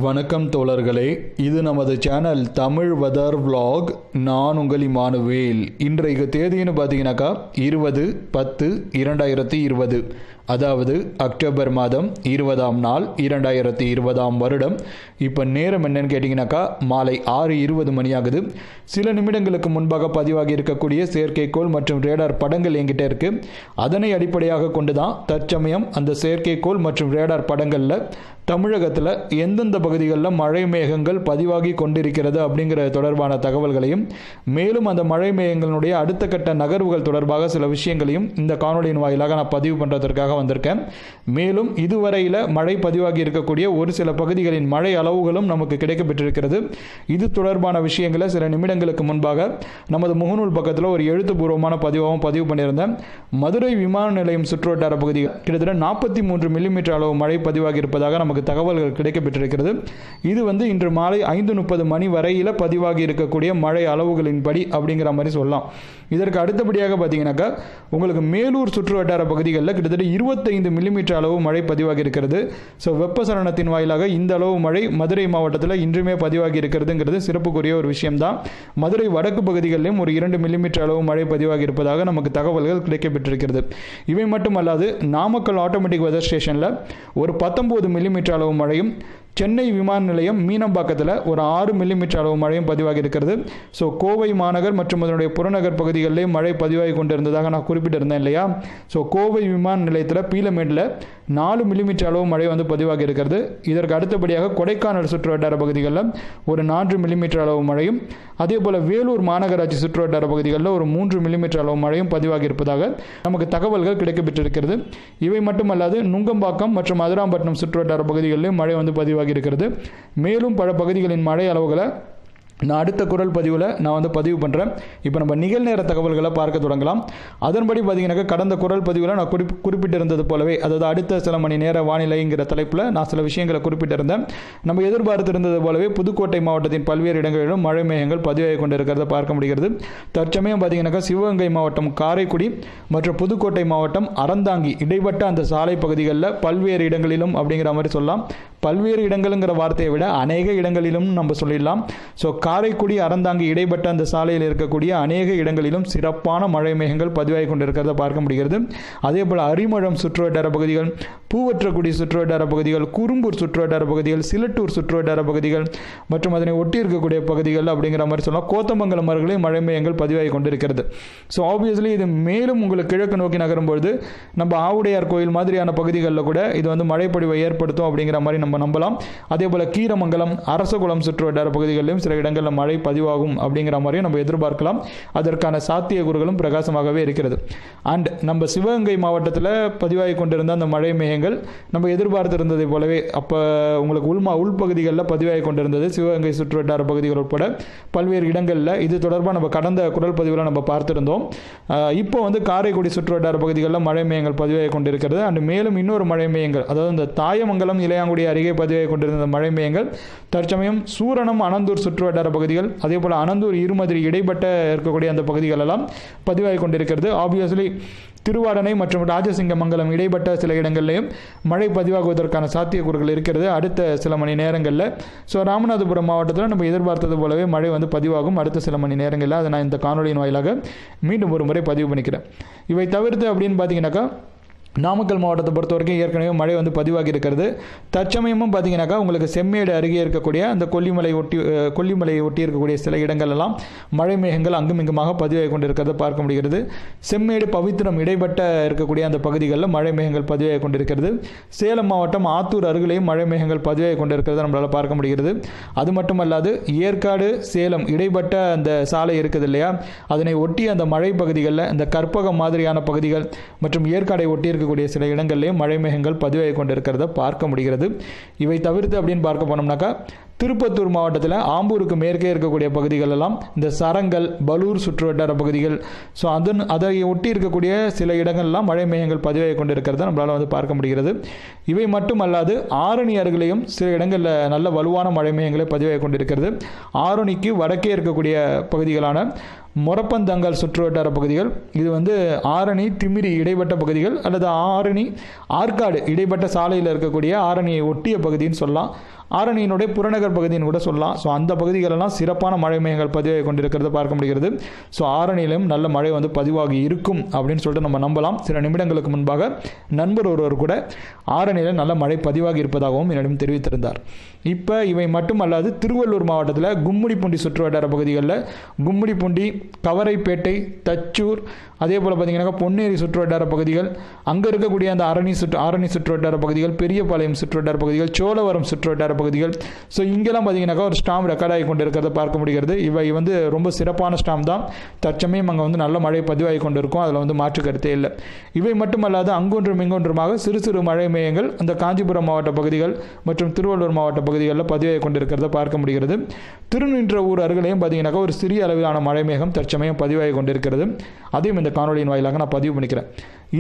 வணக்கம் தோழர்களே, இது நமது சேனல் தமிழ் வெதர் vlog. நான் உங்கள் இமானுவேல். இன்றைக்கு தேதின்னு பார்த்தீங்கன்னாக்கா 20/10/2020, அதாவது அக்டோபர் மாதம் 20ஆம் நாள் 2020ஆம் வருடம். இப்போ நேரம் என்னன்னு கேட்டிங்கனாக்கா மாலை 6:20 மணி ஆகுது. சில நிமிடங்களுக்கு முன்பாக பதிவாகி இருக்கக்கூடிய செயற்கைக்கோள் மற்றும் ரேடார் படங்கள் என்கிட்ட இருக்குது. அதனை அடிப்படையாக கொண்டு தான் தற்சமயம் அந்த செயற்கைக்கோள் மற்றும் ரேடார் படங்களில் தமிழகத்தில் எந்தெந்த பகுதிகளில் மழை மேகங்கள் பதிவாகி கொண்டிருக்கிறது அப்படிங்கிற தொடர்பான தகவல்களையும், மேலும் அந்த மழை மேகங்களுடைய அடுத்த கட்ட நகர்வுகள் தொடர்பாக சில விஷயங்களையும் இந்த காணொலியின் வாயிலாக நான் பதிவு பண்ணுறதற்காக வந்திருக்கேன். மேலும் இதுவரையில் மழை பதிவாகி இருக்கக்கூடிய ஒரு சில பகுதிகளின் மழை அளவுகளும் நமக்கு கிடைக்கப்பெற்றிருக்கிறது. இது தொடர்பான விஷயங்களை சில நிமிடங்களுக்கு முன்பாக நமது முகநூல் பக்கத்தில் ஒரு எழுத்துப்பூர்வமான பதிவாகவும் பதிவு பண்ணியிருந்தேன். மதுரை விமான நிலையம் சுற்றுவட்டார பகுதிகள் கிட்டத்தட்ட 43 மில்லிமீட்டர் அளவு மழை பதிவாகி இருப்பதாக நமக்கு தகவல்கள் கிடைக்கப்பெற்றிருக்கிறது. இது இன்று மாலை 5:30 மணி வரையில் பதிவாகி இருக்கக்கூடிய மழை அளவுகளின் படி அப்படிங்கிற மாதிரி சொல்லலாம். இதற்கு அடுத்தபடியாக பார்த்தீங்கன்னாக்கா உங்களுக்கு மேலூர் சுற்றுவட்டார பகுதிகளில் கிட்டத்தட்ட 25 மில்லிமீட்டர் அளவு மழை பதிவாகி இருக்கிறது. ஸோ வெப்பசலனத்தின் வாயிலாக இந்த அளவு மழை மதுரை மாவட்டத்தில் இன்றுமே பதிவாகி இருக்கிறதுங்கிறது சிறப்புக்குரிய ஒரு விஷயம்தான். மதுரை வடக்கு பகுதிகளிலும் ஒரு 2 மில்லிமீட்டர் அளவு மழை பதிவாகி இருப்பதாக நமக்கு தகவல்கள் கிடைக்கப்பெற்றிருக்கிறது. இவை மட்டுமல்லாது நாமக்கல் ஆட்டோமேட்டிக் வெதர் ஸ்டேஷனில் ஒரு 19 மில்லிமீட்டர் அளவு மழையும், சென்னை விமான நிலையம் மீனம்பாக்கத்தில் ஒரு 6 மில்லிமீட்டர் அளவு மழையும் பதிவாகி இருக்கிறது. ஸோ கோவை மாநகர் மற்றும் அதனுடைய புறநகர் பகுதிகளிலே மழை பதிவாகி கொண்டிருந்ததாக நான் குறிப்பிட்டிருந்தேன் இல்லையா. ஸோ கோவை விமான நிலையத்தில் பீலமேடில் 4 மில்லிமீட்டர் அளவு மழை பதிவாகி இருக்கிறது. இதற்கு அடுத்தபடியாக கொடைக்கானல் சுற்றுவட்டார பகுதிகளில் ஒரு 4 மில்லிமீட்டர் அளவு மழையும், அதே போல் வேலூர் மாநகராட்சி சுற்றுவட்டார பகுதிகளில் ஒரு 3 மில்லிமீட்டர் அளவு மழையும் பதிவாகி இருப்பதாக நமக்கு தகவல்கள் கிடைக்கப்பெற்றிருக்கிறது. இவை மட்டுமல்லாது நுங்கம்பாக்கம் மற்றும் அதிராம்பட்டினம் சுற்றுவட்டார பகுதிகளிலும் மழை பதிவாகி இருக்கிறது. மேலும் பல பகுதிகளின் மழை அளவுகளை நான் அடுத்த குரல் பதிவில் நான் பதிவு பண்ணுறேன். இப்போ நம்ம நிகழ்நேர தகவல்களை பார்க்க தொடங்கலாம். அதன்படி பார்த்தீங்கன்னாக்கா கடந்த குரல் பதிவில் நான் குறிப்பிட்டிருந்தது போலவே, அதாவது அடுத்த சில மணி நேர வானிலைங்கிற தலைப்பில் நான் சில விஷயங்களை குறிப்பிட்டிருந்தேன். நம்ம எதிர்பார்த்திருந்தது போலவே புதுக்கோட்டை மாவட்டத்தின் பல்வேறு இடங்களிலும் மழை மேகங்கள் பதிவாகி கொண்டிருக்கிறத பார்க்க முடிகிறது. தற்சமயம் பார்த்தீங்கன்னாக்கா சிவகங்கை மாவட்டம் காரைக்குடி மற்றும் புதுக்கோட்டை மாவட்டம் அறந்தாங்கி இடைப்பட்ட அந்த சாலை பகுதிகளில் பல்வேறு இடங்களிலும் அப்படிங்கிற மாதிரி சொல்லலாம். பல்வேறு இடங்களுங்கிற வார்த்தையை விட அநேக இடங்களிலும் நம்ம சொல்லிடலாம். ஸோ காரைக்குடி அறந்தாங்கி இடைப்பட்ட அந்த சாலையில் இருக்கக்கூடிய அநேக இடங்களிலும் சிறப்பான மழை மேகங்கள் பதிவாகி கொண்டிருக்கிறத பார்க்க முடிகிறது. அதே போல் அரிமளம் சுற்றுவட்டார பகுதிகள், பூவற்றக்குடி சுற்றுவட்டார பகுதிகள், குறும்பூர் சுற்றுவட்டார பகுதிகள், சிலட்டூர் சுற்றுவட்டார பகுதிகள் மற்றும் அதனை ஒட்டி இருக்கக்கூடிய பகுதிகள் அப்படிங்கிற மாதிரி சொல்லலாம். கோத்தமங்கலம் அருகிலே மழை மேகங்கள் பதிவாகி கொண்டிருக்கிறது. ஸோ ஆப்வியஸ்லி இது மேலும் உங்களுக்கு கிழக்கு நோக்கி நகரும்பொழுது நம்ம ஆவுடையார் கோயில் மாதிரியான பகுதிகளில் கூட இது மழைப்பொழிவை ஏற்படுத்தும் அப்படிங்கிற மாதிரி நம்ம நம்பலாம். அதே போல் கீரமங்கலம், அரசகுளம் சுற்றுவட்டார பகுதிகளிலும் சில இடங்களில் மழை பதிவாகும் அப்படிங்கிற மாதிரியும் நம்ம எதிர்பார்க்கலாம். அதற்கான சாத்தியக்கூறுகளும் பிரகாசமாகவே இருக்கிறது. அண்ட் நம்ம சிவகங்கை மாவட்டத்தில் பதிவாகி கொண்டிருந்த அந்த மழை மேகங்கள் நம்ம எதிர்பார்த்திருந்ததை போலவே அப்போ உங்களுக்கு உள்பகுதிகளில் பதிவாகி கொண்டிருந்தது. சிவகங்கை சுற்றுவட்டார பகுதிகள் உட்பட பல்வேறு இடங்களில் இது தொடர்பாக நம்ம கடந்த குரல் பதிவில் நம்ம பார்த்திருந்தோம். இப்போ காரைக்குடி சுற்றுவட்டார பகுதிகளில் மழை மேகங்கள் பதிவாகி கொண்டிருக்கிறது. அண்ட் மேலும் இன்னொரு மழை மேகங்கள், அதாவது இந்த தாயமங்கலம் இளையாங்குடி அருகே பதிவாகி கொண்டிருந்த மழை மேகங்கள் தற்சமயம் சூரணம் அனந்தூர் சுற்றுவட்டார பகுதிகள், அதே போல் அனந்தூர் இருமதிரி இடைப்பட்ட இருக்கக்கூடிய அந்த பகுதிகள் எல்லாம் பதிவாகி கொண்டிருக்கிறது. ஆப்வியஸ்லி திருவாடனை மற்றும் ராஜசிங்கமங்கலம் இடைப்பட்ட சில இடங்களிலையும் மழை பதிவாகுவதற்கான சாத்தியக்கூறுகள் இருக்கிறது அடுத்த சில மணி நேரங்களில். ஸோ ராமநாதபுரம் மாவட்டத்தில் நம்ம எதிர்பார்த்தது போலவே மழை பதிவாகும் அடுத்த சில மணி நேரங்களில். அதை நான் இந்த காணொலியின் வாயிலாக மீண்டும் ஒரு முறை பதிவு பண்ணிக்கிறேன். இவை தவிர்த்து அப்படின்னு பார்த்தீங்கன்னாக்கா நாமக்கல் மாவட்டத்தை பொறுத்த வரைக்கும் ஏற்கனவே மழை பதிவாகி இருக்கிறது. தற்சமயமும் பார்த்தீங்கன்னாக்கா உங்களுக்கு செம்மேடு அருகே இருக்கக்கூடிய அந்த கொல்லிமலையை ஒட்டி இருக்கக்கூடிய சில இடங்களெல்லாம் மழை மேகங்கள் அங்குமிங்குமாக பதிவாகி கொண்டிருக்கிறத பார்க்க முடிகிறது. செம்மேடு பவித்திரம் இடைப்பட்ட இருக்கக்கூடிய அந்த பகுதிகளில் மழை மேகங்கள் பதிவாகி கொண்டிருக்கிறது. சேலம் மாவட்டம் ஆத்தூர் அருகிலேயும் மழை மேகங்கள் பதிவாகி கொண்டிருக்கிறத நம்மளால் பார்க்க முடிகிறது. அது மட்டுமல்லாது ஏற்காடு சேலம் இடைப்பட்ட அந்த சாலை இருக்குது இல்லையா, அதனை ஒட்டி அந்த மழை பகுதிகளில் இந்த கற்பகம் மாதிரியான பகுதிகள் மற்றும் ஏற்காடை ஒட்டி இருக்கக்கூடிய சில இடங்களிலேயும் மழை மேகங்கள் பதிவாகி கொண்டிருக்கிறத பார்க்க முடிகிறது. இவை தவிர்த்து அப்படின்னு பார்க்க போனோம்னாக்கா திருப்பத்தூர் மாவட்டத்தில் ஆம்பூருக்கு மேற்கே இருக்கக்கூடிய பகுதிகள் எல்லாம் இந்த சரங்கல், பலூர் சுற்றுவட்டார பகுதிகள், ஸோ அதை ஒட்டி இருக்கக்கூடிய சில இடங்கள்லாம் மழை மேகங்கள் பதிவாகி கொண்டிருக்கிறத நம்மளால் பார்க்க முடிகிறது. இவை மட்டுமல்லாது ஆரணி அருகிலையும் சில இடங்களில் நல்ல வலுவான மழை மேகங்களை பதிவாகி கொண்டிருக்கிறது. ஆரணிக்கு வடக்கே இருக்கக்கூடிய பகுதிகளான மொரப்பந்தங்கல் சுற்றுவட்டார பகுதிகள், இது ஆரணி திமிரி இடைப்பட்ட பகுதிகள் அல்லது ஆரணி ஆற்காடு இடைப்பட்ட சாலையில் இருக்கக்கூடிய ஆரணியை ஒட்டிய பகுதின்னு சொல்லலாம். ஆரணியினுடைய புறநகர் பகுதின்னு கூட சொல்லலாம். ஸோ அந்த பகுதிகளெல்லாம் சிறப்பான மழை மேகங்கள் பதிவாகி கொண்டிருக்கிறத பார்க்க முடிகிறது. ஸோ ஆரணியிலும் நல்ல மழை வந்து பதிவாகி இருக்கும் அப்படின்னு சொல்லிட்டு நம்ம நம்பலாம். சில நிமிடங்களுக்கு முன்பாக நண்பர் ஒருவர் கூட ஆரணியில் நல்ல மழை பதிவாகி இருப்பதாகவும் என்னிடம் தெரிவித்திருந்தார். இப்போ இவை மட்டுமல்லாது திருவள்ளூர் மாவட்டத்தில் கும்மிடிப்பூண்டி சுற்றுவட்டார பகுதிகளில் கும்மிடிப்பூண்டி, கவரைப்பேட்டை, தச்சூர், அதே போல் பார்த்தீங்கன்னா பொன்னேரி சுற்றுவட்டார பகுதிகள், அங்கே இருக்கக்கூடிய அந்த ஆரணி சுற்றுவட்டார பகுதிகள், பெரியபாளையம் சுற்றுவட்டார பகுதிகள், சோழவரம் சுற்றுவட்டார பகுதிகள், ஸோ இங்கெல்லாம் பார்த்தீங்கன்னாக்கா ஒரு ஸ்டாம் ரெக்கார்ட் ஆகி கொண்டு இருக்கிறத பார்க்க முடிகிறது. இவை வந்து ரொம்ப சிறப்பான ஸ்டாம் தான். தற்சமயம் அங்கே வந்து நல்ல மழை பதிவாகி கொண்டு இருக்கும், அதில் வந்து மாற்று கருத்தே இல்லை. இவை மட்டுமல்லாது அங்கொன்றும் இங்கொன்றுமாக சிறு சிறு மழை மேகங்கள் அந்த காஞ்சிபுரம் மாவட்ட பகுதிகள் மற்றும் திருவள்ளூர் மாவட்ட பகுதிகளில் பதிவாகி கொண்டிருக்கிறத பார்க்க முடிகிறது. திருநின்றவூர் அருகிலையும் பார்த்தீங்கன்னாக்கா ஒரு சிறிய அளவிலான மழை மேகம் தற்சமயம் பதிவாகி கொண்டிருக்கிறது. அதையும் இந்த காணொலியின் வாயிலாக நான் பதிவு பண்ணிக்கிறேன்.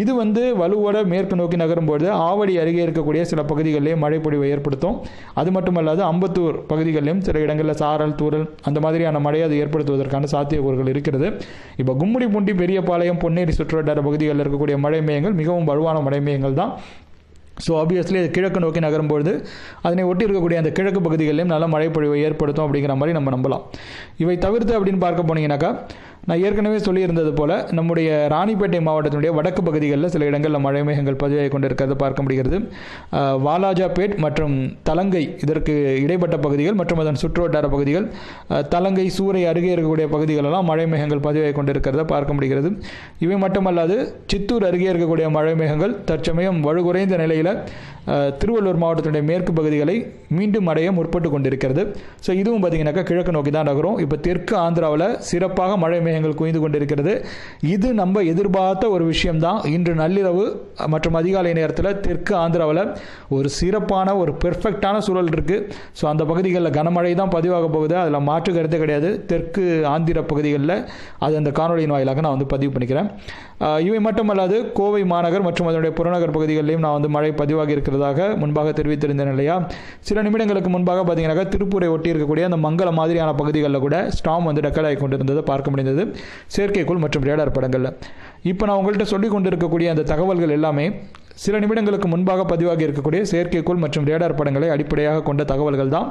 இது வந்து வலுவோட மேற்கு நோக்கி நகரும்போது ஆவடி அருகே இருக்கக்கூடிய சில பகுதிகளிலேயே மழை பொழிவை ஏற்படுத்தும். அது மட்டுமல்லாது அம்பத்தூர் பகுதிகளிலும் சில இடங்களில் சாரல், தூறல் அந்த மாதிரியான மழையை அது ஏற்படுத்துவதற்கான சாத்தியக்கூறுகள் இருக்கிறது. இப்போ கும்மிடிப்பூண்டி, பெரியபாளையம், பொன்னேரி சுற்றுவட்டார பகுதிகளில் இருக்கக்கூடிய மழை மேகங்கள் மிகவும் வலுவான மழை மேகங்கள் தான். ஸோ ஆப்வியஸ்லி அது கிழக்கு நோக்கி நகரும்பொழுது அதனை ஒட்டி இருக்கக்கூடிய அந்த கிழக்கு பகுதிகளிலும் நல்ல மழை பொழிவை ஏற்படுத்தும் அப்படிங்கிற மாதிரி நம்ம நம்பலாம். இவை தவிர்த்து அப்படின்னு பார்க்க போனீங்கன்னாக்கா நான் ஏற்கனவே சொல்லியிருந்தது போல் நம்முடைய ராணிப்பேட்டை மாவட்டத்தினுடைய வடக்கு பகுதிகளில் சில இடங்களில் மழை மேகங்கள் பதிவாகி கொண்டிருக்கிறது பார்க்க முடிகிறது. வாலாஜாபேட் மற்றும் தலங்கை இதற்கு இடைப்பட்ட பகுதிகள் மற்றும் அதன் சுற்றுவட்டார பகுதிகள், தலங்கை, சூறை அருகே இருக்கக்கூடிய பகுதிகளெல்லாம் மழை மேகங்கள் பதிவாகி கொண்டிருக்கிறத பார்க்க முடிகிறது. இவை மட்டுமல்லாது சித்தூர் அருகே இருக்கக்கூடிய மழை மேகங்கள் தற்சமயம் வலுகுறைந்த நிலையில் திருவள்ளூர் மாவட்டத்தினுடைய மேற்கு பகுதிகளை மீண்டும் அடைய முற்பட்டு கொண்டிருக்கிறது. ஸோ இதுவும் பார்த்தீங்கன்னாக்கா கிழக்கு நோக்கி தான் நகரும். இப்போ தெற்கு ஆந்திராவில் சிறப்பாக மழை மேகங்கள் குவிந்து கொண்டிருக்கிறது. இது நம்ம எதிர்பார்த்த ஒரு விஷயம்தான். இன்று நள்ளிரவு மற்றும் அதிகாலை நேரத்தில் தெற்கு ஆந்திராவில் ஒரு சிறப்பான ஒரு பெர்ஃபெக்டான சூழல் இருக்குது. ஸோ அந்த பகுதிகளில் கனமழை தான் பதிவாக போகுது, அதில் மாற்று கருத்தே கிடையாது. தெற்கு ஆந்திர பகுதிகளில் அது அந்த காணொலியின் வாயிலாக நான் வந்து பதிவு பண்ணிக்கிறேன். இவை மட்டுமல்லாது கோவை மாநகர் மற்றும் அதனுடைய புறநகர் பகுதிகளிலும் நான் வந்து மழை பதிவாகி இருக்கிறதாக முன்பாக தெரிவித்திருந்தேன் இல்லையா. சில நிமிடங்களுக்கு முன்பாக பார்த்தீங்கன்னாக்கா திருப்பூரை ஒட்டி இருக்கக்கூடிய அந்த மங்கள மாதிரியான பகுதிகளில் கூட ஸ்டாம் வந்து ரெக்கார்ட் ஆகி கொண்டிருந்ததை பார்க்க முடிந்தது செயற்கைக்கோள் மற்றும் ரேடார் படங்களில். இப்போ நான் உங்கள்கிட்ட சொல்லி கொண்டிருக்கக்கூடிய அந்த தகவல்கள் எல்லாமே சில நிமிடங்களுக்கு முன்பாக பதிவாகி இருக்கக்கூடிய செயற்கைக்கோள் மற்றும் ரேடார் படங்களை அடிப்படையாக கொண்ட தகவல்கள் தான்.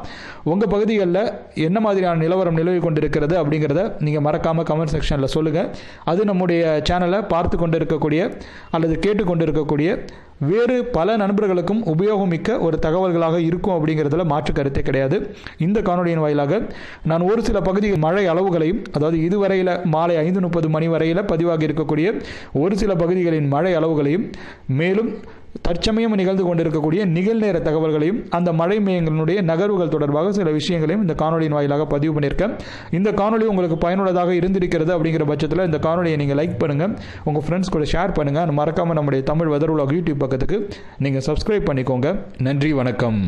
உங்கள் பகுதிகளில் என்ன மாதிரியான நிலவரம் நிலவி கொண்டிருக்கிறது அப்படிங்கிறத நீங்கள் மறக்காமல் கமெண்ட் செக்ஷனில் சொல்லுங்கள். அது நம்முடைய சேனலை பார்த்து கொண்டிருக்கக்கூடிய அல்லது கேட்டுக்கொண்டிருக்கக்கூடிய வேறு பல நண்பர்களுக்கும் உபயோகமிக்க ஒரு தகவல்களாக இருக்கும் அப்படிங்கிறதுல மாற்று கருத்தே கிடையாது. இந்த காணொலியின் வாயிலாக நான் ஒரு சில பகுதிகள் மழை அளவுகளையும், அதாவது இதுவரையில் மாலை 5:30 மணி வரையில் பதிவாகி இருக்கக்கூடிய ஒரு சில பகுதிகளின் மழை அளவுகளையும், மேலும் தற்சமயம் நிகழ்ந்து கொண்டிருக்கக்கூடிய நிகழ்நேர தகவல்களையும், அந்த மழை மேகங்களுடைய நகர்வுகள் தொடர்பாக சில விஷயங்களையும் இந்த காணொலியின் வாயிலாக பதிவு பண்ணியிருக்கேன். இந்த காணொலி உங்களுக்கு பயனுள்ளதாக இருந்திருக்கிறது அப்படிங்கிற பட்சத்தில் இந்த காணொலியை நீங்கள் லைக் பண்ணுங்கள், உங்கள் ஃப்ரெண்ட்ஸ் கூட ஷேர் பண்ணுங்கள். மறக்காமல் நம்முடைய தமிழ் வெதர் உலக யூடியூப் பக்கத்துக்கு நீங்கள் சப்ஸ்கிரைப் பண்ணிக்கோங்க. நன்றி, வணக்கம்.